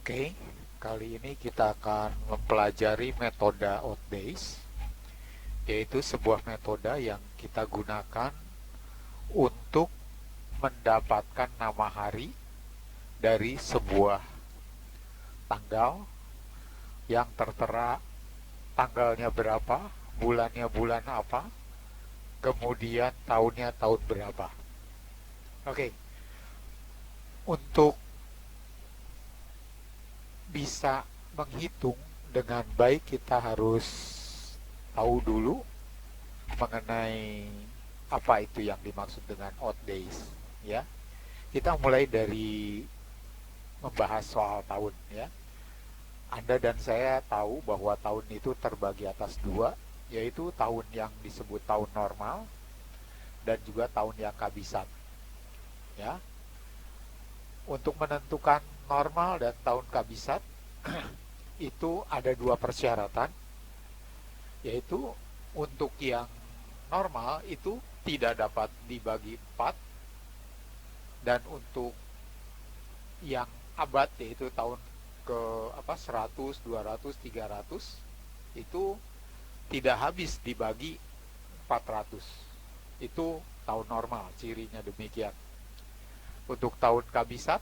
Oke, kali ini kita akan mempelajari metode odd days, yaitu sebuah metode yang kita gunakan untuk mendapatkan nama hari dari sebuah tanggal yang tertera tanggalnya berapa, bulannya bulan apa, kemudian tahunnya tahun berapa. Oke, untuk bisa menghitung dengan baik kita harus tahu dulu mengenai apa itu yang dimaksud dengan odd days, ya. Kita mulai dari membahas soal tahun, ya. Anda dan saya tahu bahwa tahun itu terbagi atas dua, yaitu tahun yang disebut tahun normal dan juga tahun yang kabisat, ya. Untuk menentukan normal dan tahun kabisat itu ada dua persyaratan, yaitu untuk yang normal itu tidak dapat dibagi 4, dan untuk yang abad yaitu tahun ke 100, 200, 300 itu tidak habis dibagi 400. Itu tahun normal, cirinya demikian. Untuk tahun kabisat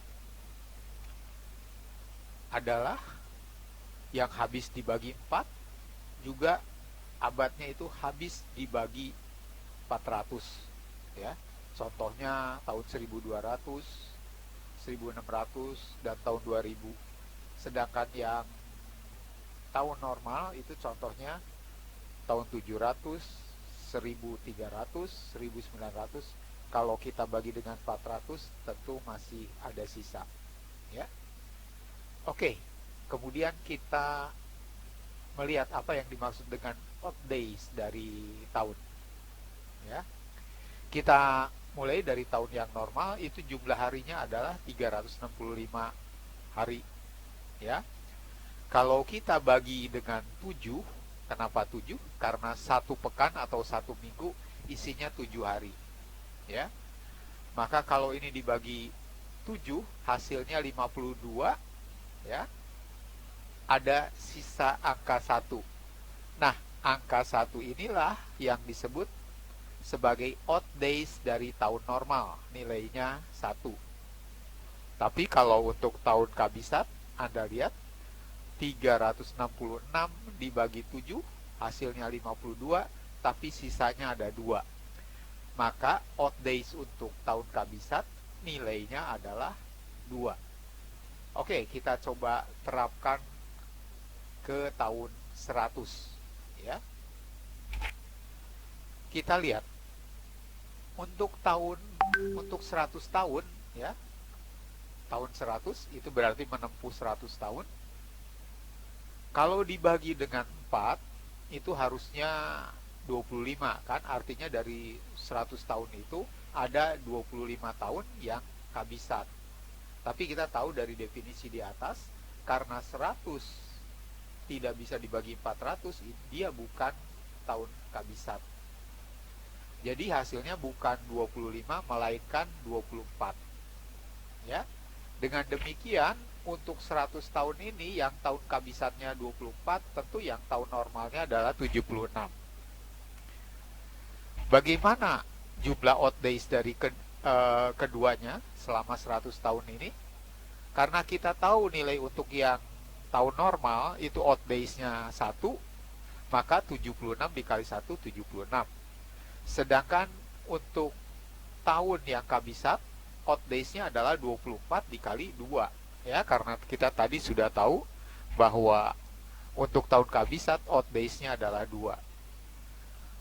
adalah yang habis dibagi 4, juga abadnya itu habis dibagi 400, ya. Contohnya tahun 1200, 1600 dan tahun 2000. Sedangkan yang tahun normal itu contohnya tahun 700, 1300, 1900. Kalau kita bagi dengan 400 tentu masih ada sisa, ya. Oke, kemudian kita melihat apa yang dimaksud dengan odd days dari tahun, ya. Kita mulai dari tahun yang normal, itu jumlah harinya adalah 365 hari, ya. Kalau kita bagi dengan 7, kenapa 7? Karena satu pekan atau satu minggu isinya 7 hari, ya. Maka kalau ini dibagi 7, hasilnya 52, ya. Ada sisa angka 1. Nah, angka 1 inilah yang disebut sebagai odd days dari tahun normal, nilainya 1. Tapi kalau untuk tahun kabisat, Anda lihat 366 dibagi 7, hasilnya 52, tapi sisanya ada 2. Maka odd days untuk tahun kabisat nilainya adalah 2. Oke, kita coba terapkan ke tahun 100, ya. Kita lihat untuk 100 tahun, ya. Tahun 100 itu berarti menempuh 100 tahun. Kalau dibagi dengan 4 itu harusnya 25, kan? Artinya dari 100 tahun itu ada 25 tahun yang kabisat. Tapi kita tahu dari definisi di atas, karena 100 tidak bisa dibagi 400, dia bukan tahun kabisat. Jadi hasilnya bukan 25 melainkan 24, ya. Dengan demikian untuk 100 tahun ini yang tahun kabisatnya 24, tentu yang tahun normalnya adalah 76. Bagaimana jumlah odd days dari keduanya selama 100 tahun ini? Karena kita tahu nilai untuk yang tahun normal itu odd days-nya 1, maka 76 dikali 1, 76. Sedangkan untuk tahun yang kabisat, odd days-nya adalah 24 dikali 2, ya, karena kita tadi sudah tahu bahwa untuk tahun kabisat odd days-nya adalah 2.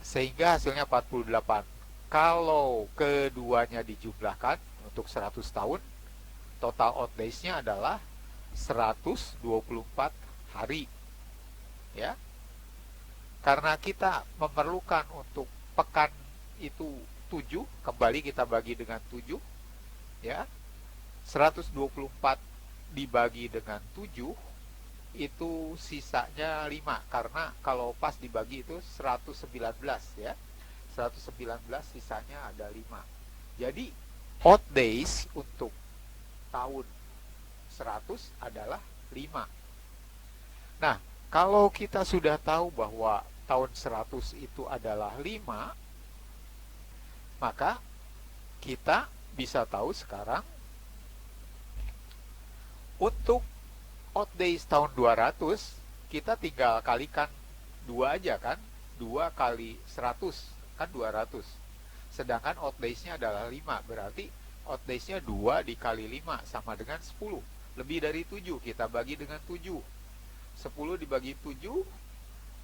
Sehingga hasilnya 48. Kalau keduanya dijumlahkan untuk 100 tahun, total odd days-nya adalah 124 hari, ya. Karena kita memerlukan untuk pekan itu 7, kembali kita bagi dengan 7, ya. 124 dibagi dengan 7 itu sisanya 5, karena kalau pas dibagi itu 119, ya. 119 sisanya ada 5. Jadi odd days untuk tahun 100 adalah 5. Nah, kalau kita sudah tahu bahwa tahun 100 itu adalah 5, maka kita bisa tahu sekarang untuk odd days tahun 200, kita tinggal kalikan 2 aja kan. 2 kali 100 kan 200. Sedangkan odd days-nya adalah 5, berarti odd days-nya 2 dikali 5 sama dengan 10. Lebih dari 7, kita bagi dengan 7. 10 dibagi 7,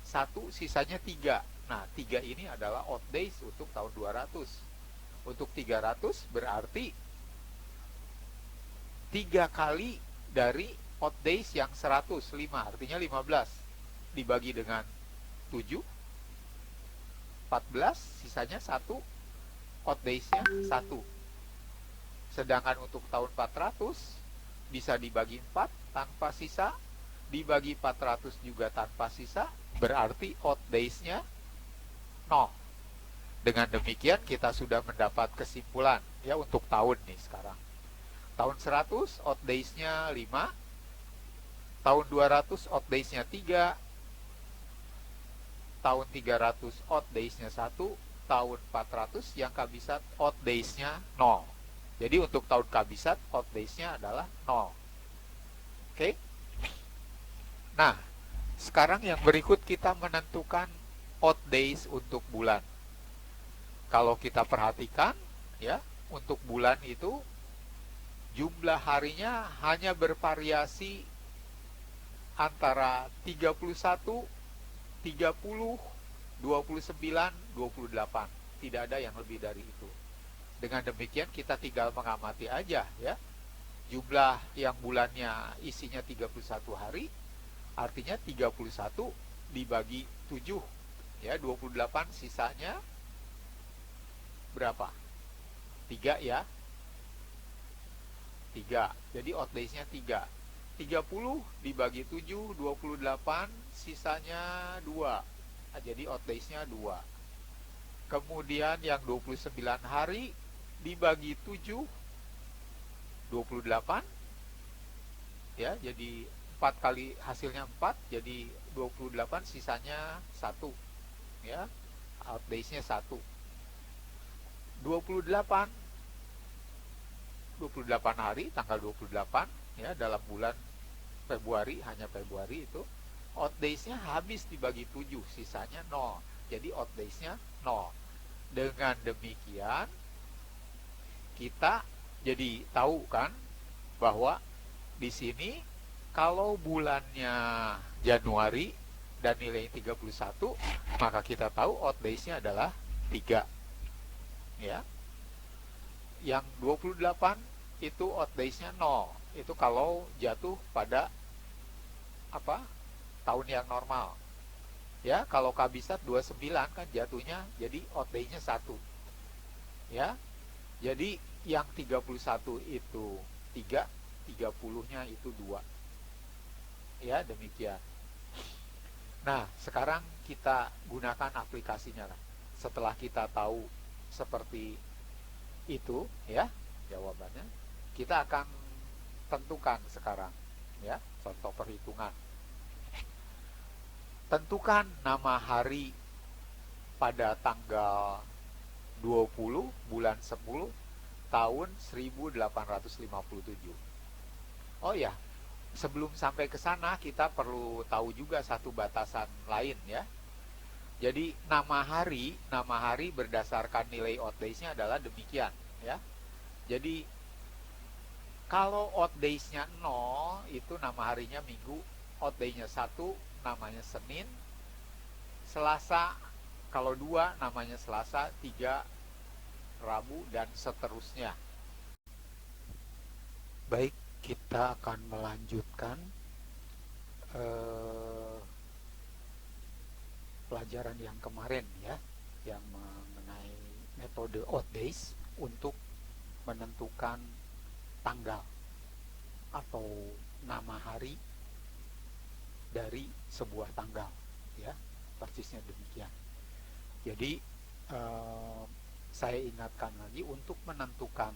1 sisanya 3. Nah, 3 ini adalah odd days untuk tahun 200. Untuk 300 berarti 3 kali dari odd days yang 105, artinya 15. Dibagi dengan 7, 14, sisanya 1, odd days-nya 1. Sedangkan untuk tahun 400 bisa dibagi 4 tanpa sisa, dibagi 400 juga tanpa sisa, berarti odd days-nya 0. Dengan demikian kita sudah mendapat kesimpulan ya untuk tahun nih sekarang. Tahun 100 odd days-nya 5, tahun 200 odd days-nya 3, tahun 300 odd days-nya 1, tahun 400 yang kabisat odd days-nya 0. Jadi untuk tahun kabisat odd days-nya adalah 0. Oke? Nah, sekarang yang berikut kita menentukan odd days untuk bulan. Kalau kita perhatikan ya, untuk bulan itu jumlah harinya hanya bervariasi antara 31, 30, 29, 28. Tidak ada yang lebih dari itu. Dengan demikian kita tinggal mengamati aja ya. Jumlah yang bulannya isinya 31 hari, artinya 31 dibagi 7 ya, 28, sisanya berapa? 3 ya. 3. Jadi odd days-nya 3. 30 dibagi 7, 28, sisanya 2. Jadi odd days-nya 2. Kemudian yang 29 hari dibagi 7, 28 ya, jadi 4 kali hasilnya 4, jadi 28, sisanya 1 ya, odd days-nya 1. 28 hari, tanggal 28 ya, dalam bulan Februari, hanya Februari itu odd days-nya habis dibagi 7, sisanya 0. Jadi odd days-nya 0. Dengan demikian kita jadi tahu kan bahwa di sini kalau bulannya Januari dan nilai 31, maka kita tahu odd days-nya adalah 3. Ya. Yang 28 itu odd days-nya 0. Itu kalau jatuh pada apa? Tahun yang normal. Ya, kalau kabisat 29 kan jatuhnya jadi odd days-nya 1. Ya. Jadi yang 31 itu 3, 30-nya itu 2. Ya, demikian. Nah, sekarang kita gunakan aplikasinya lah. Setelah kita tahu seperti itu ya jawabannya, kita akan tentukan sekarang ya, contoh perhitungan. Tentukan nama hari pada tanggal 20 bulan 10 tahun 1857. Oh ya, sebelum sampai ke sana kita perlu tahu juga satu batasan lain ya. Jadi nama hari berdasarkan nilai odd days-nya adalah demikian ya. Jadi kalau odd days-nya 0, itu nama harinya Minggu, odd day-nya 1 namanya Senin, Selasa kalau 2 namanya Selasa, 3 Rabu, dan seterusnya. Baik, kita akan melanjutkan pelajaran yang kemarin ya, yang mengenai metode odd days untuk menentukan tanggal atau nama hari dari sebuah tanggal ya, persisnya demikian. Jadi saya ingatkan lagi, untuk menentukan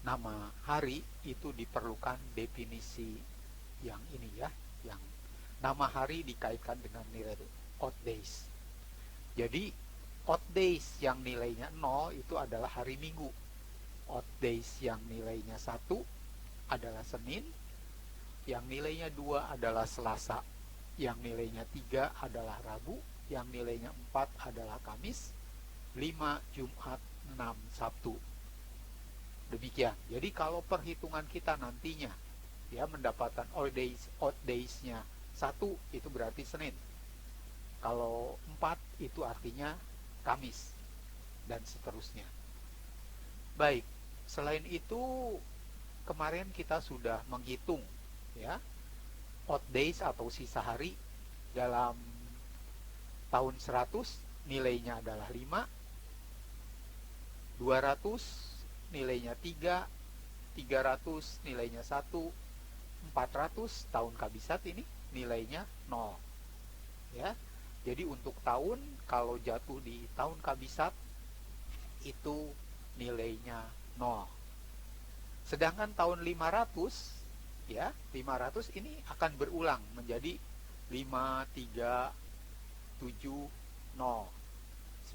nama hari itu diperlukan definisi yang ini ya, yang nama hari dikaitkan dengan nilai odd days. Jadi odd days yang nilainya 0 itu adalah hari Minggu. Odd days yang nilainya 1 adalah Senin, yang nilainya 2 adalah Selasa, yang nilainya 3 adalah Rabu, yang nilainya 4 adalah Kamis, 5 Jumat, 6 Sabtu. Demikian. Jadi kalau perhitungan kita nantinya ya mendapatkan odd days-nya 1 itu berarti Senin. Kalau 4 itu artinya Kamis dan seterusnya. Baik, selain itu kemarin kita sudah menghitung ya odd days atau sisa hari dalam tahun 100 nilainya adalah 5, 200 nilainya 3, 300 nilainya 1, 400 tahun kabisat ini nilainya 0 ya. Jadi untuk tahun kalau jatuh di tahun kabisat itu nilainya 0. Sedangkan tahun 500 ya, 500 ini akan berulang menjadi 5, 3, 7, 0.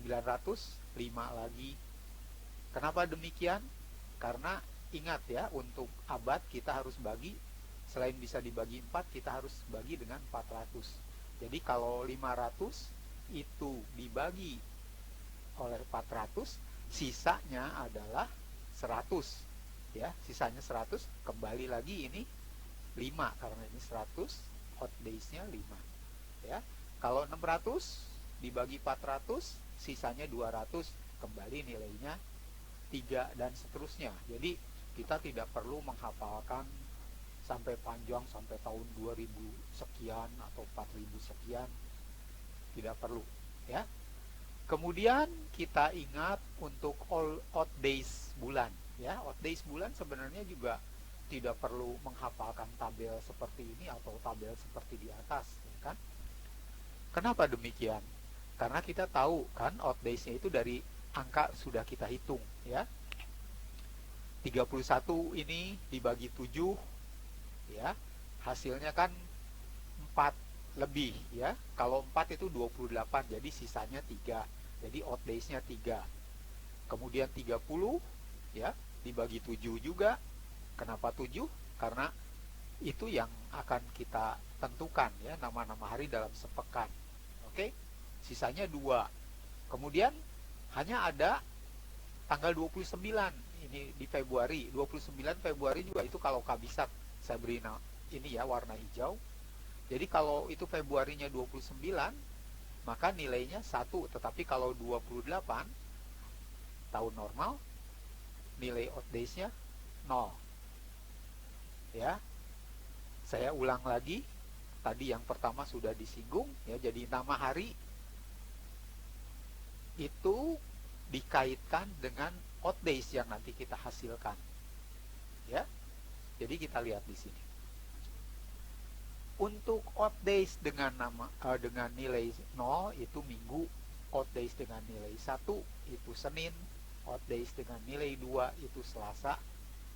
900 5 lagi. Kenapa demikian? Karena ingat ya, untuk abad kita harus bagi, selain bisa dibagi 4, kita harus bagi dengan 400. Jadi kalau 500 itu dibagi oleh 400, sisanya adalah 100 ya, sisanya 100, kembali lagi ini 5 karena ini 100, odd days-nya 5 ya. Kalau 600 dibagi 400, sisanya 200, kembali nilainya 3 dan seterusnya. Jadi kita tidak perlu menghafalkan sampai panjang sampai tahun 2000 sekian atau 4000 sekian, tidak perlu ya. Kemudian kita ingat untuk odd days bulan ya. Odd days bulan sebenarnya juga tidak perlu menghafalkan tabel seperti ini atau tabel seperti di atas ya kan. Kenapa demikian? Karena kita tahu kan odd days-nya itu dari angka sudah kita hitung ya. 31 ini dibagi 7 ya, hasilnya kan 4 lebih ya. Kalau 4 itu 28, jadi sisanya 3. Jadi odd days-nya 3. Kemudian 30 ya, dibagi 7 juga. Kenapa 7? Karena itu yang akan kita tentukan ya, nama-nama hari dalam sepekan. Oke? Sisanya 2. Kemudian hanya ada tanggal 29 ini di Februari. 29 Februari juga itu kalau kabisat saya beri ini ya warna hijau. Jadi kalau itu Februarinya 29 maka nilainya 1, tetapi kalau 28 tahun normal nilai odd days-nya 0 ya. Saya ulang lagi, tadi yang pertama sudah disinggung ya. Jadi nama hari itu dikaitkan dengan odd days yang nanti kita hasilkan ya. Jadi kita lihat di sini untuk odd days dengan dengan nilai 0 itu Minggu, odd days dengan nilai 1 itu Senin, odd days dengan nilai 2 itu Selasa,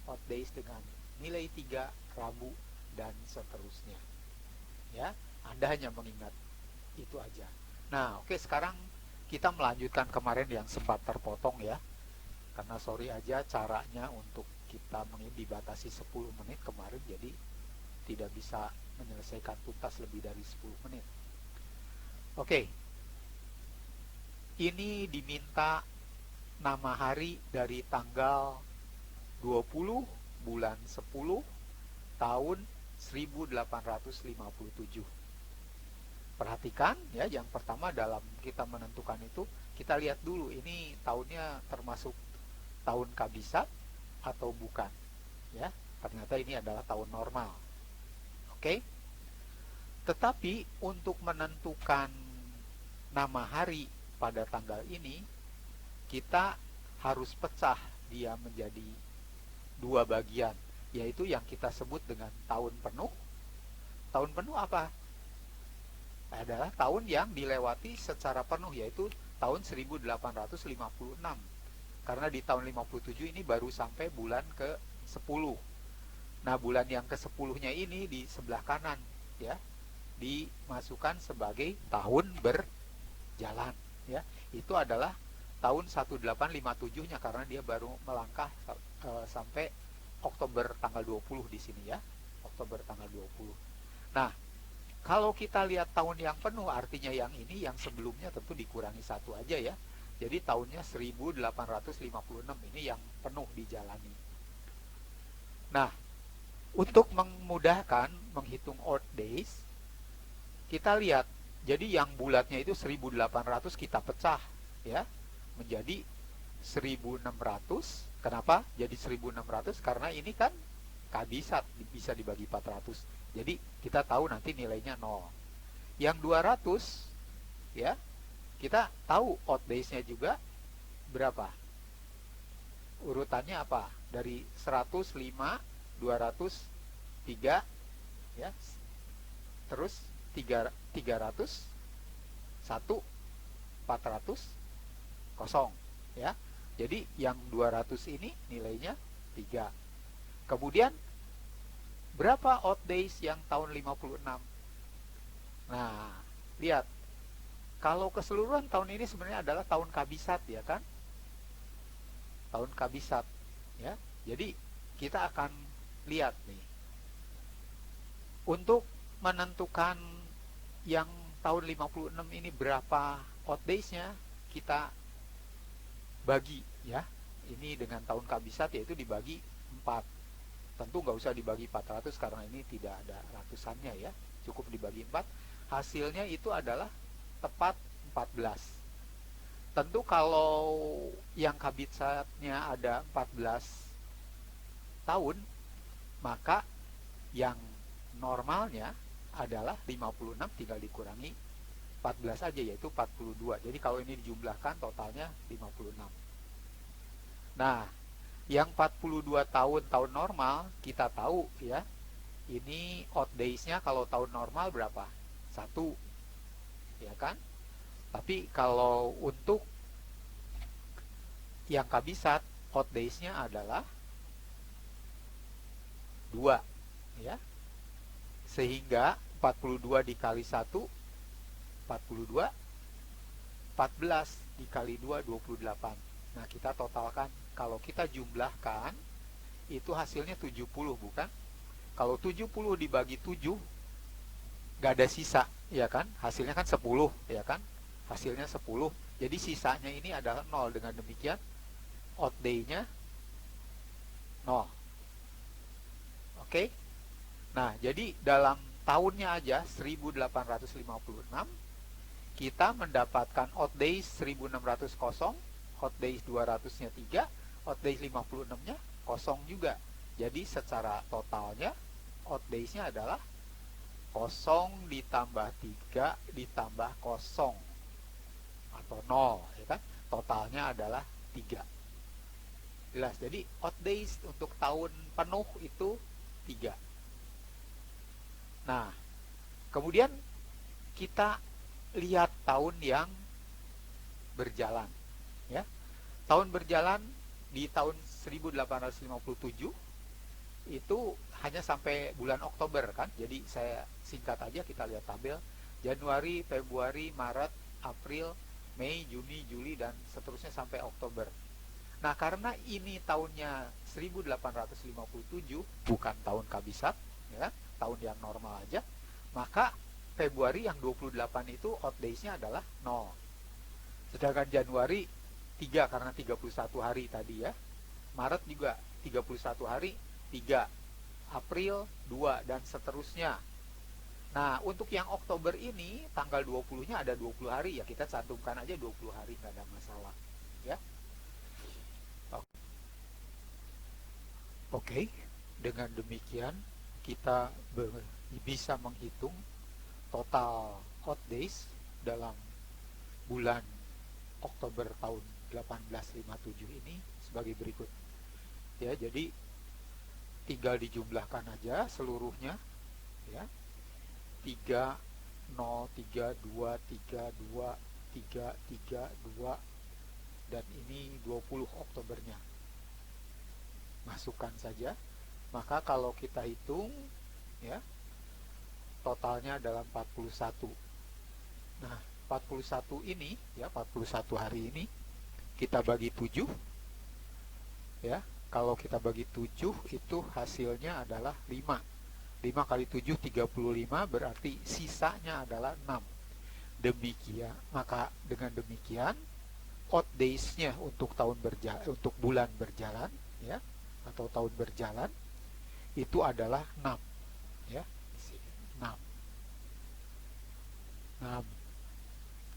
odd days dengan nilai 3 Rabu dan seterusnya ya. Anda hanya mengingat itu aja. Nah oke, sekarang kita melanjutkan kemarin yang sempat terpotong ya, karena sorry aja caranya untuk kita dibatasi 10 menit kemarin, jadi tidak bisa menyelesaikan tuntas lebih dari 10 menit. Oke, ini diminta nama hari dari tanggal 20 bulan 10 tahun 1857. Perhatikan ya, yang pertama dalam kita menentukan itu, kita lihat dulu ini tahunnya termasuk tahun kabisat atau bukan ya. Ternyata ini adalah tahun normal. Oke. Tetapi untuk menentukan nama hari pada tanggal ini, kita harus pecah dia menjadi 2 bagian, yaitu yang kita sebut dengan tahun penuh. Tahun penuh apa? Adalah tahun yang dilewati secara penuh, yaitu tahun 1856. Karena di tahun 57 ini baru sampai bulan ke 10. Nah, bulan yang ke-10-nya ini di sebelah kanan, ya, dimasukkan sebagai tahun berjalan, ya. Itu adalah tahun 1857-nya karena dia baru melangkah sampai Oktober tanggal 20 di sini, ya. Oktober tanggal 20. Nah, kalau kita lihat tahun yang penuh, artinya yang ini, yang sebelumnya tentu dikurangi satu aja, ya. Jadi tahunnya 1856 ini yang penuh dijalani. Nah, untuk memudahkan menghitung Earth days, kita lihat. Jadi yang bulatnya itu 1800 kita pecah, ya, menjadi 1600. Kenapa jadi 1600? Karena ini kan kabisat, bisa dibagi 400. Jadi kita tahu nanti nilainya 0. Yang 200, ya, kita tahu odd days-nya juga berapa. Urutannya apa? Dari 105, 203, ya. Terus 300, 1, 400, 0, ya. Jadi yang 200 ini nilainya 3. Kemudian berapa odd days yang tahun 56? Nah, lihat. Kalau keseluruhan tahun ini sebenarnya adalah tahun kabisat, ya kan? Tahun kabisat, ya. Jadi kita akan lihat nih. Untuk menentukan yang tahun 56 ini berapa odd days-nya, kita bagi, ya. Ini dengan tahun kabisat, yaitu dibagi 4. Tentu nggak usah dibagi 400 karena ini tidak ada ratusannya, ya. Cukup dibagi 4. Hasilnya itu adalah tepat 14. Tentu kalau yang kabisatnya ada 14 tahun, maka yang normalnya adalah 56 tinggal dikurangi 14 aja, yaitu 42. Jadi kalau ini dijumlahkan totalnya 56. Nah, yang 42 tahun normal kita tahu, ya. Ini odd days-nya kalau tahun normal berapa? 1, ya kan? Tapi kalau untuk yang kabisat, odd days-nya adalah 2, ya. Sehingga 42 dikali 1, 42. 14 dikali 2, 28. Nah, kita totalkan. Kalau kita jumlahkan, itu hasilnya 70, bukan? Kalau 70 dibagi 7, gak ada sisa, ya kan? Hasilnya kan 10, ya kan? Hasilnya 10. Jadi sisanya ini adalah 0. Dengan demikian, odd day-nya 0. Oke? Nah, jadi dalam tahunnya aja 1856, kita mendapatkan odd days 1600 kosong, odd days 200-nya 3, odd days 56-nya kosong juga. Jadi secara totalnya odd days-nya adalah 0 ditambah 3 ditambah 0 atau 0, ya kan? Totalnya adalah 3. Jelas. Jadi odd days untuk tahun penuh itu 3. Nah, kemudian kita lihat tahun yang berjalan, ya. Tahun berjalan di tahun 1857 itu hanya sampai bulan Oktober, kan? Jadi saya singkat aja, kita lihat tabel. Januari, Februari, Maret, April, Mei, Juni, Juli, dan seterusnya sampai Oktober. Nah, karena ini tahunnya 1857, bukan tahun kabisat, ya, tahun yang normal aja, maka Februari yang 28 itu odd days-nya adalah 0. Sedangkan Januari 3 karena 31 hari tadi, ya. Maret juga 31 hari, 3. April 2 dan seterusnya. Nah, untuk yang Oktober ini tanggal 20-nya ada 20 hari, ya kita cantumkan aja 20 hari, nggak ada masalah, ya. Oke. Dengan demikian kita bisa menghitung total odd days dalam bulan Oktober tahun 1857 ini sebagai berikut. Ya, jadi tinggal dijumlahkan aja seluruhnya, ya. 3 0 3 2 3 2 3 3 2 dan ini 20 Oktobernya. Masukkan saja Maka kalau kita hitung, ya, totalnya adalah 41. Nah, 41 ini, ya, 41 hari ini kita bagi 7, ya. Kalau kita bagi 7 itu hasilnya adalah 5. 5 kali 7 35, berarti sisanya adalah 6. Demikian, maka dengan demikian odd days-nya untuk untuk bulan berjalan, ya, atau tahun berjalan itu adalah 6, ya. Di sini 6. 6,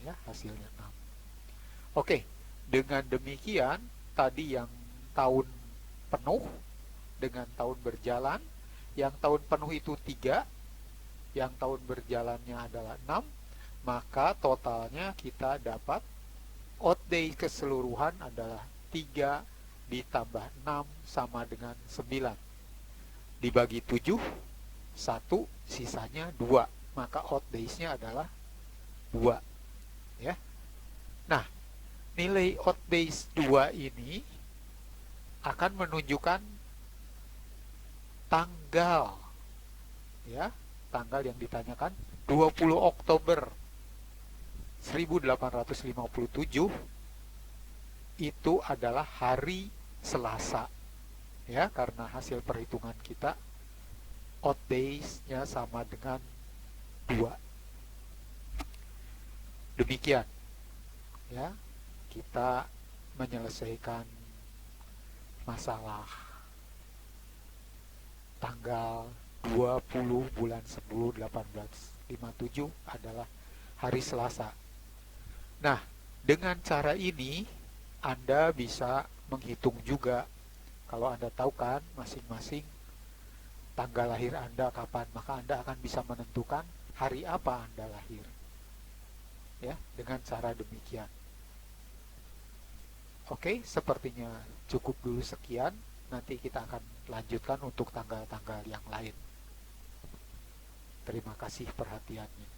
ya, hasilnya 6. Oke, dengan demikian tadi yang tahun penuh dengan tahun berjalan, yang tahun penuh itu 3, yang tahun berjalannya adalah 6, maka totalnya kita dapat odd day keseluruhan adalah 3 ditambah 6 sama dengan 9. Dibagi 7, 1, sisanya 2. Maka odd days-nya adalah 2. Ya. Nah, nilai odd days 2 ini akan menunjukkan tanggal, ya, tanggal yang ditanyakan 20 Oktober 1857 itu adalah hari Selasa, ya, karena hasil perhitungan kita odd days-nya sama dengan 2. Demikian, ya, kita menyelesaikan masalah tanggal 20 bulan 10 1857 adalah hari Selasa. Nah, dengan cara ini Anda bisa menghitung juga. Kalau Anda tahu kan masing-masing tanggal lahir Anda kapan, maka Anda akan bisa menentukan hari apa Anda lahir, ya, dengan cara demikian. Oke, sepertinya cukup dulu sekian. Nanti kita akan lanjutkan untuk tanggal-tanggal yang lain. Terima kasih perhatiannya.